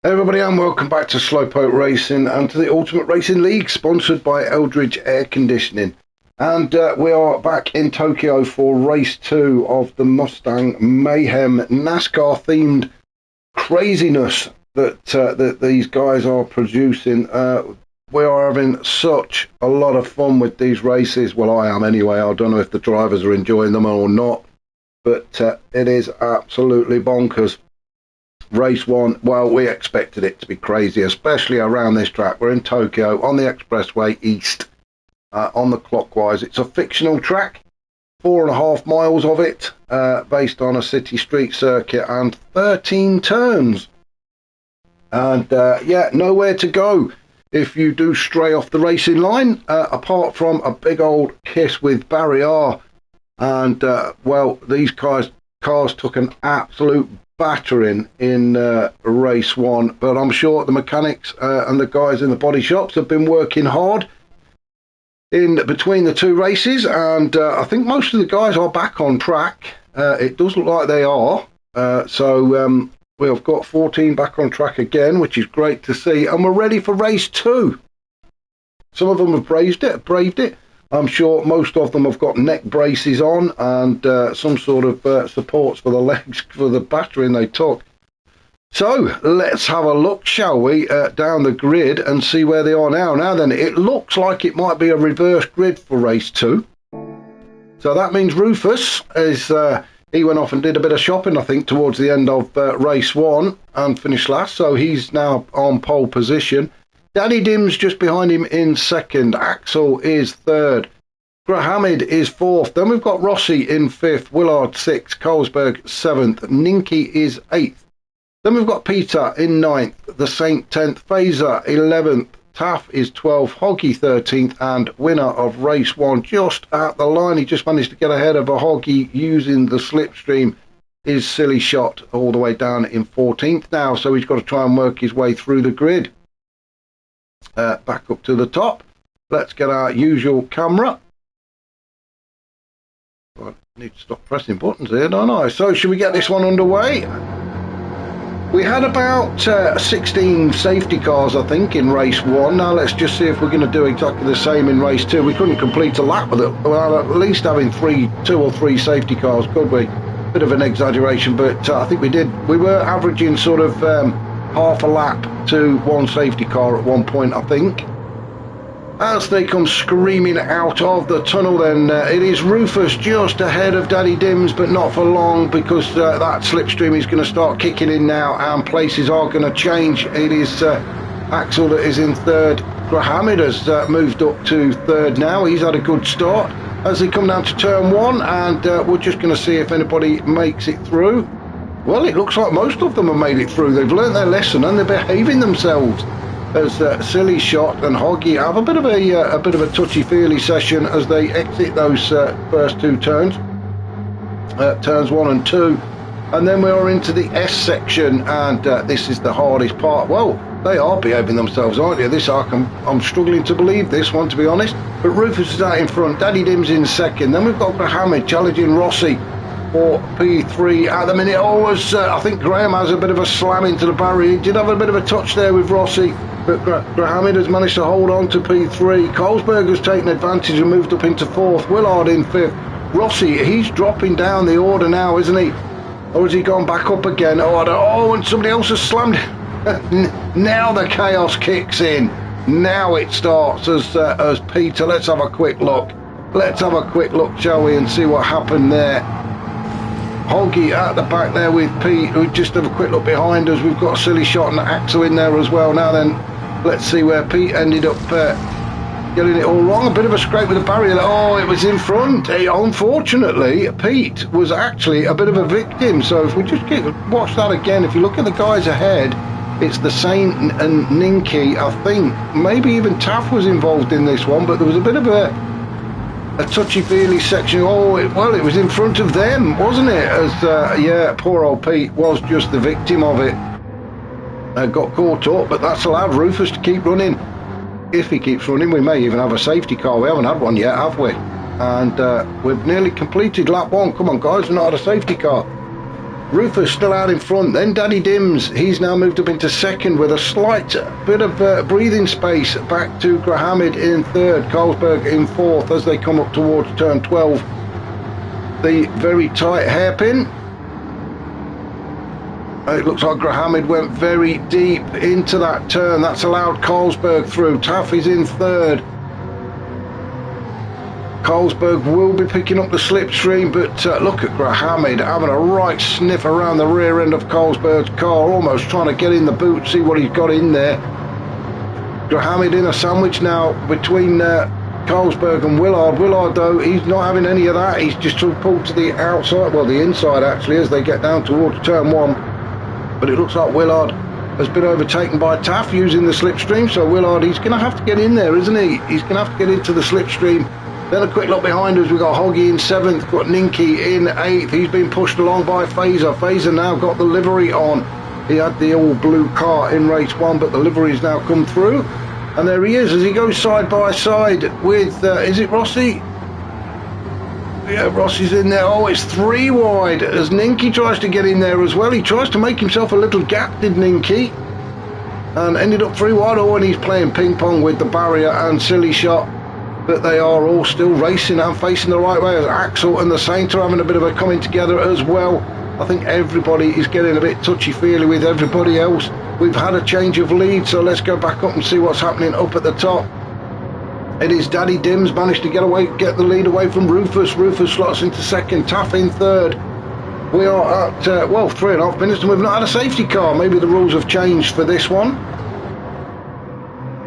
Hey everybody, and welcome back to Slowpoke Racing and to the Ultimate Racing League, sponsored by Eldridge Air Conditioning. And we are back in Tokyo for race 2 of the Mustang Mayhem NASCAR themed craziness that these guys are producing. We are having such a lot of fun with these races. Well, I am anyway. I don't know if the drivers are enjoying them or not, but it is absolutely bonkers. Race 1, well, we expected it to be crazy, especially around this track. We're in Tokyo on the expressway east, on the clockwise. It's a fictional track, 4.5 miles of it, based on a city street circuit and 13 turns. And yeah, nowhere to go if you do stray off the racing line, apart from a big old kiss with barrier. And well, these cars took an absolute battering in race 1, but I'm sure the mechanics and the guys in the body shops have been working hard in between the two races, and I think most of the guys are back on track. It does look like they are, so we've got 14 back on track again, which is great to see, and we're ready for race 2. Some of them have braved it. I'm sure most of them have got neck braces on and some sort of supports for the legs for the battering they took. So let's have a look, shall we, down the grid and see where they are now. Now then, it looks like it might be a reverse grid for race 2. So that means Rufus is he went off and did a bit of shopping, I think, towards the end of race 1 and finished last. So he's now on pole position. Daddy Dim's just behind him in second. Axel is third. Grahamid is fourth. Then we've got Rossi in fifth. Willard sixth. Colesberg seventh. Ninky is eighth. Then we've got Peter in ninth. The Saint 10th. Phaser 11th. Taff is 12th. Hoggy 13th. And winner of race 1 just at the line. He just managed to get ahead of a Hoggy using the slipstream. Is Silly Shot all the way down in 14th now. So he's got to try and work his way through the grid. Back up to the top. Let's get our usual camera. I need to stop pressing buttons here, don't I? So should we get this one underway? We had about 16 safety cars, I think, in race 1. Now let's just see if we're going to do exactly the same in race 2. We couldn't complete a lap with it. Well, at least having 2 or 3 safety cars, could we? Bit of an exaggeration, but I think we did. We were averaging sort of half a lap to 1 safety car at one point, I think. As they come screaming out of the tunnel, then it is Rufus just ahead of Daddy Dims, but not for long, because that slipstream is going to start kicking in now and places are going to change. It is Axel that is in third. Grahamid has moved up to third now. He's had a good start as they come down to turn 1, and we're just going to see if anybody makes it through. Well, it looks like most of them have made it through. They've learnt their lesson and they're behaving themselves. As Silly Shot and Hoggy have a bit of a touchy-feely session as they exit those first 2 turns, turns 1 and 2, and then we are into the S section, and this is the hardest part. Well, they are behaving themselves, aren't they? This arc, I'm struggling to believe this one, to be honest. But Rufus is out in front. Daddy Dim's in second. Then we've got Grahamid challenging Rossi for P3 at the minute. Always, I think Graham has a bit of a slam into the barrier. He did have a bit of a touch there with Rossi, but Grahamid has managed to hold on to P3. Colesberg has taken advantage and moved up into 4th. Willard in 5th. Rossi, he's dropping down the order now, isn't he? Or has he gone back up again? Oh, and somebody else has slammed. Now the chaos kicks in. Now it starts as Peter. Let's have a quick look. Let's have a quick look, shall we, and see what happened there. Hoggy at the back there with Pete. We just have a quick look behind us. We've got a Silly Shot and Axel in there as well. Now then, let's see where Pete ended up getting it all wrong. A bit of a scrape with the barrier. Oh, it was in front. Unfortunately, Pete was actually a bit of a victim. So if we just watch that again, if you look at the guys ahead, it's the Saint and Ninky. I think maybe even Taff was involved in this one, but there was a bit of a touchy-feely section. Oh, it was in front of them, wasn't it? As yeah, poor old Pete was just the victim of it. Got caught up, but that's allowed Rufus to keep running. If he keeps running, we may even have a safety car. We haven't had one yet, have we? And we've nearly completed lap 1. Come on, guys, we've not had a safety car. Rufus still out in front, then Daddy Dims, he's now moved up into second with a slight bit of breathing space back to Grahamid in third, Carlsberg in fourth as they come up towards turn 12. The very tight hairpin. It looks like Grahamid went very deep into that turn. That's allowed Carlsberg through. Taff is in third. Carlsberg will be picking up the slipstream, but look at Grahamid having a right sniff around the rear end of Carlsberg's car, almost trying to get in the boot, see what he's got in there. Grahamid in a sandwich now between Carlsberg and Willard. Willard, though, he's not having any of that. He's just pulled to the outside, well, the inside actually, as they get down towards turn 1. But it looks like Willard has been overtaken by Taff using the slipstream, so Willard, he's going to have to get in there, isn't he? He's going to have to get into the slipstream. Then a quick look behind us, we've got Hoggy in 7th, got Ninky in 8th. He's been pushed along by Fazer. Fazer now got the livery on. He had the all blue car in race 1, but the livery's now come through. And there he is as he goes side by side with, is it Rossi? Yeah, Rossi's in there. Oh, it's 3 wide as Ninky tries to get in there as well. He tries to make himself a little gap, did Ninky. And ended up 3 wide. Oh, and he's playing ping pong with the barrier and Silly Shot. But they are all still racing and facing the right way as Axel and the Saint are having a bit of a coming together as well. I think everybody is getting a bit touchy-feely with everybody else. We've had a change of lead, so let's go back up and see what's happening up at the top. It is Daddy Dims managed to get the lead away from Rufus. Rufus slots into second, Taff in third. We are at, well, 3.5 minutes and we've not had a safety car. Maybe the rules have changed for this one,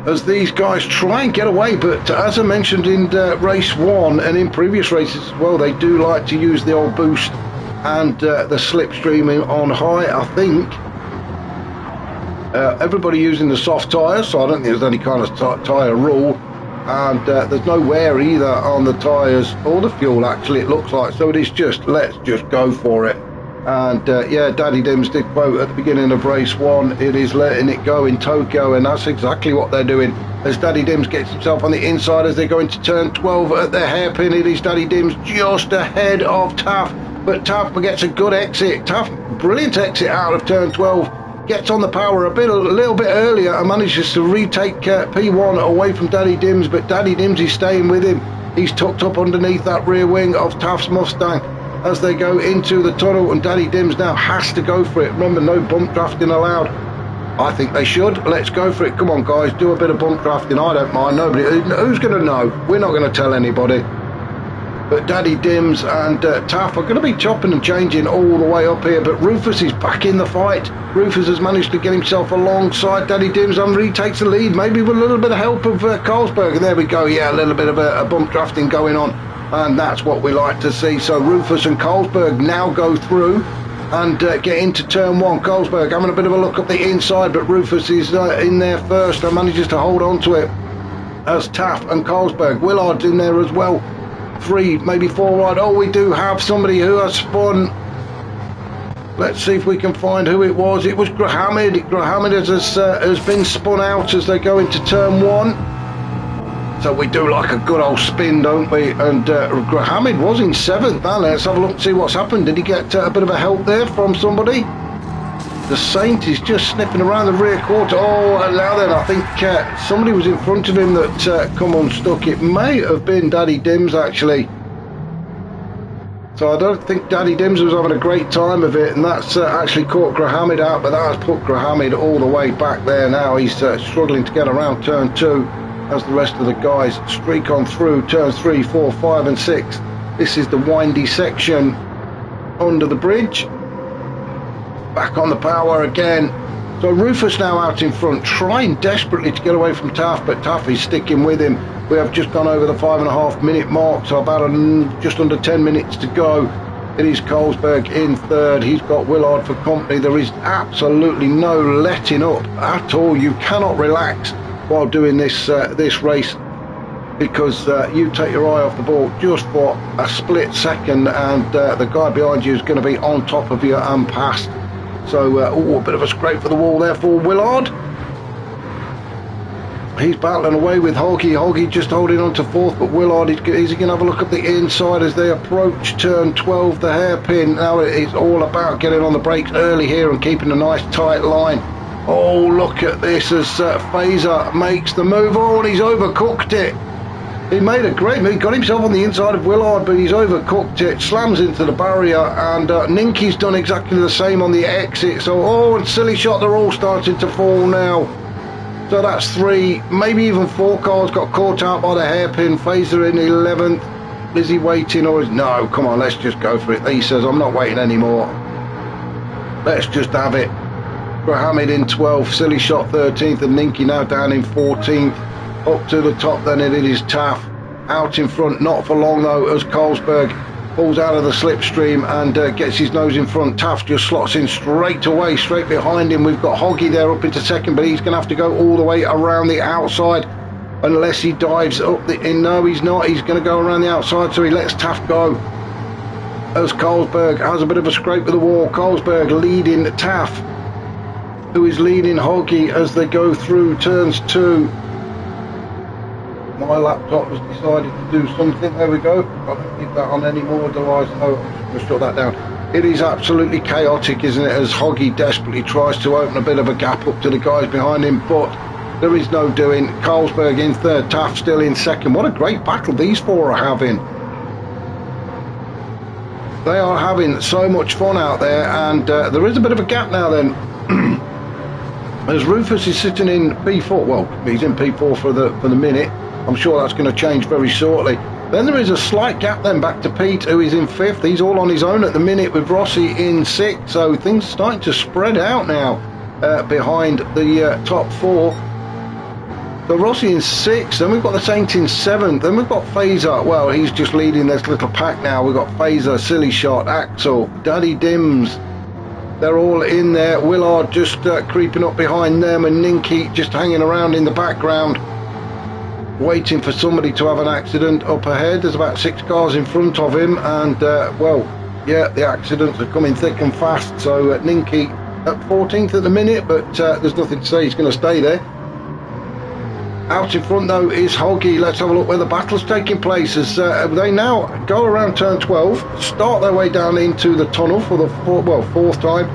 as these guys try and get away, but as I mentioned in race 1 and in previous races as well, they do like to use the old boost and the slipstream on high. I think everybody using the soft tyres, so I don't think there's any kind of tyre rule, and there's no wear either on the tyres or the fuel actually, it looks like, so it is just, let's just go for it. And yeah, Daddy Dims did quote at the beginning of race 1, it is letting it go in Tokyo, and that's exactly what they're doing. As Daddy Dims gets himself on the inside as they go into turn 12 at the hairpin, it is Daddy Dims just ahead of Taff, but Taff gets a good exit. Taff, brilliant exit out of turn 12, gets on the power a little bit earlier and manages to retake P1 away from Daddy Dims, but Daddy Dims is staying with him. He's tucked up underneath that rear wing of Taff's Mustang as they go into the tunnel, and Daddy Dims now has to go for it. Remember, no bump drafting allowed. I think they should. Let's go for it. Come on, guys, do a bit of bump drafting. I don't mind. Nobody, who's going to know? We're not going to tell anybody. But Daddy Dims and Taff are going to be chopping and changing all the way up here, but Rufus is back in the fight. Rufus has managed to get himself alongside Daddy Dims and retakes the lead, maybe with a little bit of help of Carlsberg. And there we go. Yeah, a little bit of a bump drafting going on, and that's what we like to see. So Rufus and Carlsberg now go through and get into turn 1. Carlsberg having a bit of a look up the inside, but Rufus is in there first and manages to hold on to it, as Taff and Carlsberg. Willard's in there as well. 3, maybe 4 wide. Oh, we do have somebody who has spun. Let's see if we can find who it was. It was Grahamid. Grahamid has been spun out as they go into turn 1. So we do like a good old spin, don't we? And Grahamid was in 7th. Now let's have a look and see what's happened. Did he get a bit of a help there from somebody? The Saint is just sniffing around the rear quarter. Oh, and now then, I think somebody was in front of him that come unstuck. It may have been Daddy Dims, actually. So I don't think Daddy Dims was having a great time of it, and that's actually caught Grahamid out, but that has put Grahamid all the way back there now. He's struggling to get around turn 2 as the rest of the guys streak on through turns 3, 4, 5 and 6. This is the windy section under the bridge. Back on the power again. So Rufus now out in front, trying desperately to get away from Taff, but Taff is sticking with him. We have just gone over the 5.5 minute mark, so about just under 10 minutes to go. It is Carlsberg in third. He's got Willard for company. There is absolutely no letting up at all. You cannot relax while doing this race, because you take your eye off the ball just for a split second, and the guy behind you is going to be on top of you and past. So, a bit of a scrape for the wall there for Willard. He's battling away with Hoggy. Hoggy just holding on to fourth, but Willard, is he going to have a look at the inside as they approach turn 12, the hairpin? Now it's all about getting on the brakes early here and keeping a nice tight line. Oh, look at this as Fazer makes the move. Oh, and he's overcooked it. He made a great move. He got himself on the inside of Willard, but he's overcooked it. Slams into the barrier, and Ninky's done exactly the same on the exit. So, oh, and Silly Shot, they're all starting to fall now. So that's 3, maybe even 4 cars got caught out by the hairpin. Fazer in 11th. Is he waiting or is... No, come on, let's just go for it. He says, I'm not waiting anymore. Let's just have it. Mohammed in 12th, Silly Shot 13th, and Ninky now down in 14th. Up to the top then it is Taff. Out in front, not for long though, as Carlsberg pulls out of the slipstream and gets his nose in front. Taft just slots in straight away, straight behind him. We've got Hoggy there up into second, but he's going to have to go all the way around the outside unless he dives up the in. No, he's not. He's going to go around the outside, so he lets Taft go. As Carlsberg has a bit of a scrape with the wall. Carlsberg leading Taft, who is leading Hoggy as they go through turns 2. My laptop has decided to do something. There we go. I don't need that on any more device. No, I'm just going to shut that down. It is absolutely chaotic, isn't it, as Hoggy desperately tries to open a bit of a gap up to the guys behind him, but there is no doing. Carlsberg in third, Taft still in second. What a great battle these 4 are having. They are having so much fun out there, and there is a bit of a gap now then. As Rufus is sitting in P4, well, he's in P4 for the minute. I'm sure that's going to change very shortly. Then there is a slight gap then back to Pete, who is in 5th. He's all on his own at the minute with Rossi in 6th. So things are starting to spread out now behind the top 4. So Rossi in 6th. Then we've got the Saint in 7th. Then we've got Fazer. Well, he's just leading this little pack now. We've got Fazer, Silly Shot, Axel, Daddy Dims. They're all in there. Willard just creeping up behind them, and Ninky just hanging around in the background, waiting for somebody to have an accident up ahead. There's about 6 cars in front of him, and well, yeah, the accidents are coming thick and fast. So Ninky at 14th at the minute, but there's nothing to say he's going to stay there. Out in front though is Hoggy. Let's have a look where the battle's taking place as they now go around turn 12, start their way down into the tunnel for the 4th time.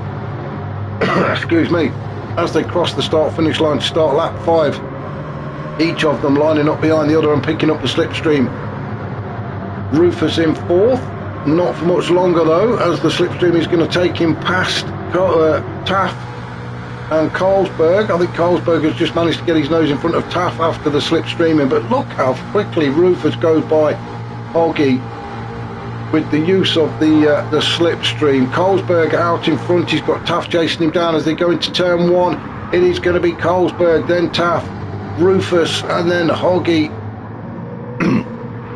Excuse me. As they cross the start finish line to start lap 5, each of them lining up behind the other and picking up the slipstream. Rufus in 4th, not for much longer though, as the slipstream is going to take him past Taff and Carlsberg. I think Carlsberg has just managed to get his nose in front of Taff after the slipstreaming, but look how quickly Rufus goes by Hoggy with the use of the slipstream. Carlsberg out in front, he's got Taff chasing him down as they go into turn 1. It is going to be Carlsberg, then Taff, Rufus, and then Hoggy.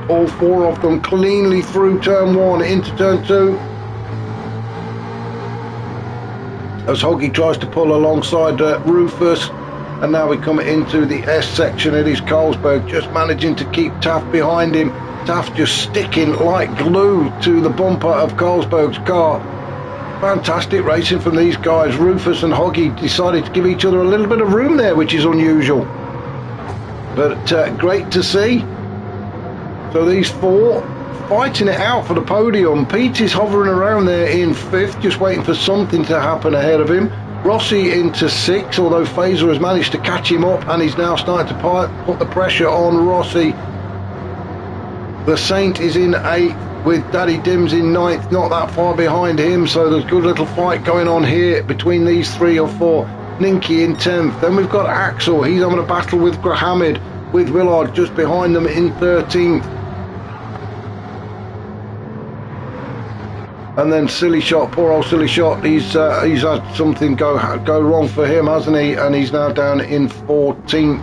All 4 of them cleanly through turn 1 into turn 2. As Hoggy tries to pull alongside Rufus, and now we come into the S section. It is Carlsberg just managing to keep Taff behind him. Taff just sticking like glue to the bumper of Carlsberg's car. Fantastic racing from these guys. Rufus and Hoggy decided to give each other a little bit of room there, which is unusual, but great to see. So these 4 fighting it out for the podium. Pete is hovering around there in 5th, just waiting for something to happen ahead of him. Rossi into 6th, although Fazer has managed to catch him up, and he's now starting to put the pressure on Rossi. The Saint is in 8th with Daddy Dims in 9th, not that far behind him, so there's a good little fight going on here between these 3 or 4. Ninky in 10th. Then we've got Axel, he's having a battle with Grahamid, with Willard just behind them in 13th. And then Silly Shot, poor old Silly Shot, he's had something go wrong for him, hasn't he? And he's now down in 14th.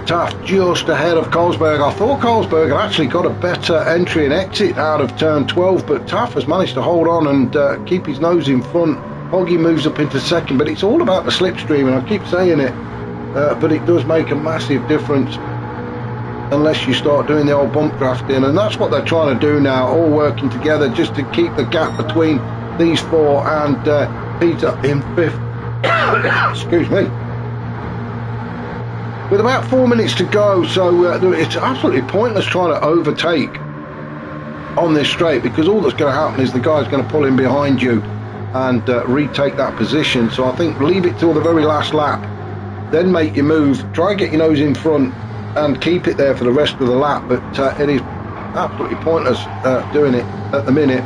Taft just ahead of Carlsberg. I thought Carlsberg had actually got a better entry and exit out of turn 12, but Taft has managed to hold on and keep his nose in front. Hoggy moves up into second, but it's all about the slipstream, and I keep saying it, but it does make a massive difference unless you start doing the old bump drafting, and that's what they're trying to do now, all working together just to keep the gap between these 4 and Peter in 5th. Excuse me. With about 4 minutes to go, so it's absolutely pointless trying to overtake on this straight, because all that's going to happen is the guy's going to pull in behind you and retake that position. So I think leave it till the very last lap, then make your move, try and get your nose in front and keep it there for the rest of the lap. But it is absolutely pointless doing it at the minute.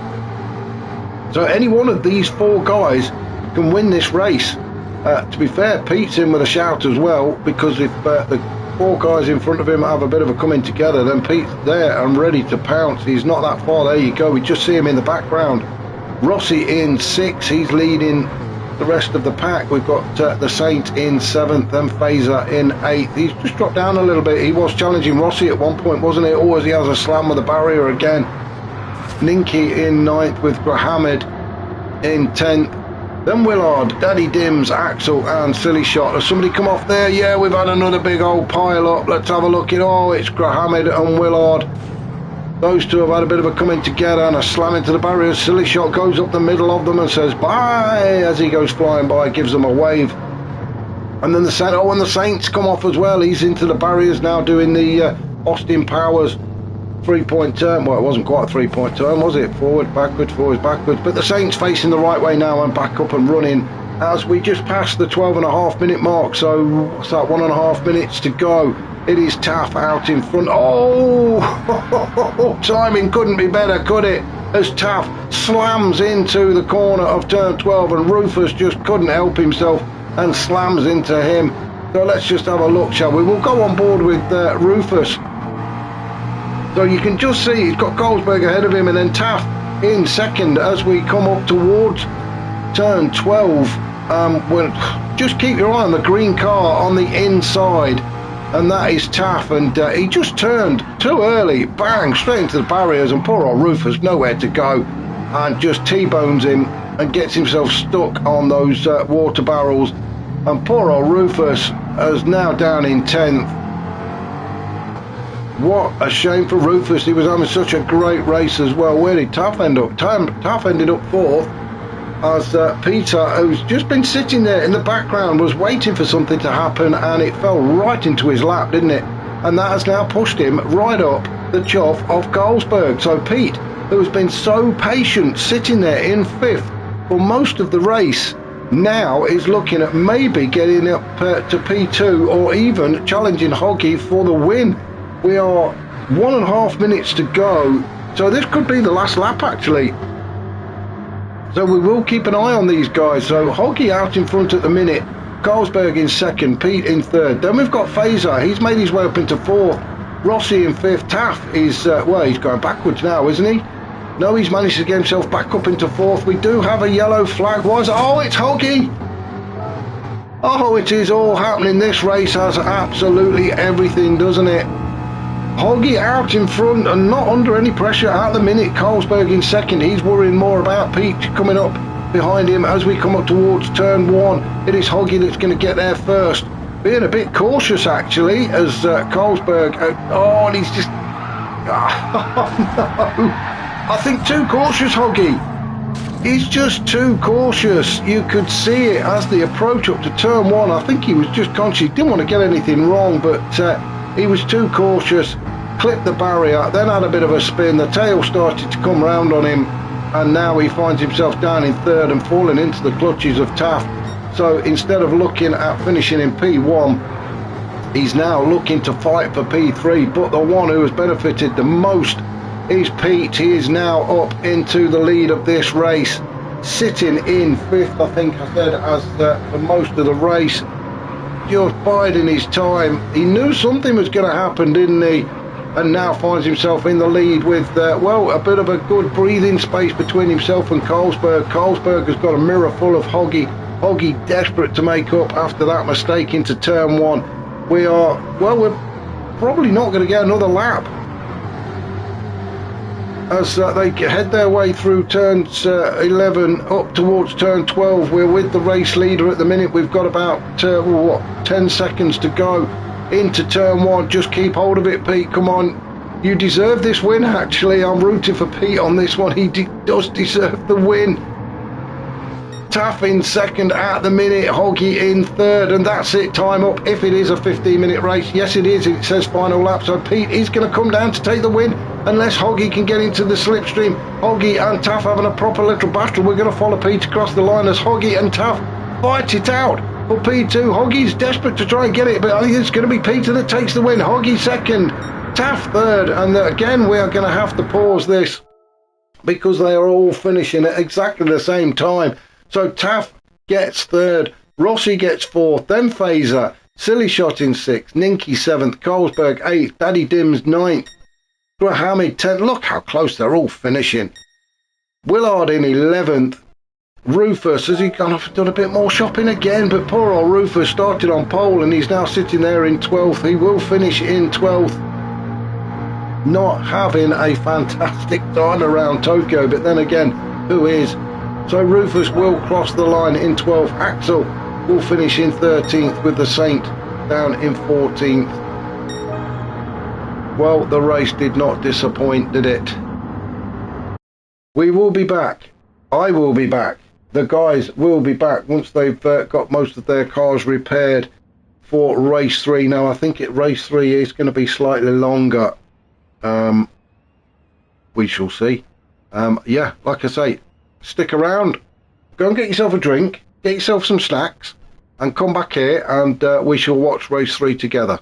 So any one of these 4 guys can win this race. To be fair, Pete's in with a shout as well, because if the 4 guys in front of him have a bit of a coming together, then Pete's there and ready to pounce. He's not that far. There you go. We just see him in the background. Rossi in 6th. He's leading the rest of the pack. We've got the Saint in 7th and Fazer in 8th. He's just dropped down a little bit. He was challenging Rossi at one point, wasn't he? Or as he has a slam with the barrier again. Ninky in 9th with Grahamid in 10th. Then Willard, Daddy Dims, Axel and Silly Shot. Has somebody come off there? Yeah, we've had another big old pile up. Let's have a look at it's Grahamid and Willard. Those two have had a bit of a coming together and a slam into the barrier. Silly Shot goes up the middle of them and says bye as he goes flying by, gives them a wave. And then and the Saints come off as well. He's into the barriers now doing the Austin Powers 3-point turn. Well, it wasn't quite a 3-point turn, was it? Forward, backwards, but the Saints facing the right way now and back up and running as we just passed the 12.5 minute mark. So what's that, 1.5 minutes to go. It is Taff out in front. Timing couldn't be better, could it? As Taff slams into the corner of turn 12 and Rufus just couldn't help himself and slams into him. So let's just have a look, shall we? We'll go on board with Rufus. So you can just see he's got Goldsberg ahead of him, and then Taff in 2nd as we come up towards turn 12. Just keep your eye on the green car on the inside, and that is Taff, and he just turned too early, bang, straight into the barriers, and poor old Rufus nowhere to go, and just T-bones him and gets himself stuck on those water barrels, and poor old Rufus is now down in 10th. What a shame for Rufus. He was having such a great race as well. Where did Taff end up? Taff ended up 4th as Peter, who's just been sitting there in the background, was waiting for something to happen, and it fell right into his lap, didn't it? And that has now pushed him right up the chuff of Goldsberg. So Pete, who has been so patient sitting there in 5th for most of the race, now is looking at maybe getting up to P2 or even challenging Hoggy for the win. We are 1.5 minutes to go, so this could be the last lap actually. So we will keep an eye on these guys. So Hoggy out in front at the minute, Carlsberg in 2nd, Pete in 3rd. Then we've got Fazer, he's made his way up into 4th. Rossi in 5th. Taff is, well, he's going backwards now, isn't he? No, he's managed to get himself back up into 4th. We do have a yellow flag. Oh, it's Hoggy! Oh, it is all happening. This race has absolutely everything, doesn't it? Hoggy out in front and not under any pressure at the minute. Carlsberg in 2nd. He's worrying more about Pete coming up behind him as we come up towards turn 1. It is Hoggy that's going to get there first. Being a bit cautious actually as Carlsberg. And he's just. Oh no! I think too cautious, Hoggy. He's just too cautious. You could see it as the approach up to turn 1. I think he was just conscious. He didn't want to get anything wrong, but he was too cautious. Clipped the barrier, then had a bit of a spin. The tail started to come round on him, and now he finds himself down in 3rd and falling into the clutches of Taff. So instead of looking at finishing in P1, he's now looking to fight for P3. But the one who has benefited the most is Pete. He is now up into the lead of this race, sitting in 5th, I think I said, as for most of the race, just biding his time. He knew something was going to happen, didn't he? And now finds himself in the lead with, well, a bit of a good breathing space between himself and Carlsberg. Carlsberg has got a mirror full of Hoggy. Hoggy desperate to make up after that mistake into turn 1. We're probably not going to get another lap as they head their way through turns 11 up towards turn 12. We're with the race leader at the minute. We've got about 10 seconds to go into turn 1. Just keep hold of it, Pete. Come on, you deserve this win. Actually, I'm rooting for Pete on this one. He does deserve the win. Taff in second at the minute, Hoggy in third, and that's it, time up. If it is a 15-minute race, yes it is, it says final lap, so Pete is going to come down to take the win, unless Hoggy can get into the slipstream. Hoggy and Taff having a proper little battle. We're going to follow Pete across the line as Hoggy and Taff fight it out for P2. Hoggy's desperate to try and get it, but I think it's going to be Peter that takes the win. Hoggy second, Taff third, and again we are going to have to pause this because they are all finishing at exactly the same time. So Taff gets third, Rossi gets fourth, then Phaser, Silly Shot in sixth, Ninky seventh, Colesberg eighth, Daddy Dims ninth, Grahamid 10th. Look how close they're all finishing. Willard in 11th. Rufus, has he gone off and done a bit more shopping again? But poor old Rufus started on pole and he's now sitting there in 12th. He will finish in 12th. Not having a fantastic time around Tokyo, but then again, who is? So Rufus will cross the line in 12th. Axel will finish in 13th with the Saint down in 14th. Well, the race did not disappoint, did it? We will be back. I will be back. The guys will be back once they've got most of their cars repaired for race 3. Now, I think race 3 is going to be slightly longer. We shall see. Yeah, like I say, stick around. Go and get yourself a drink, get yourself some snacks, and come back here and we shall watch race 3 together.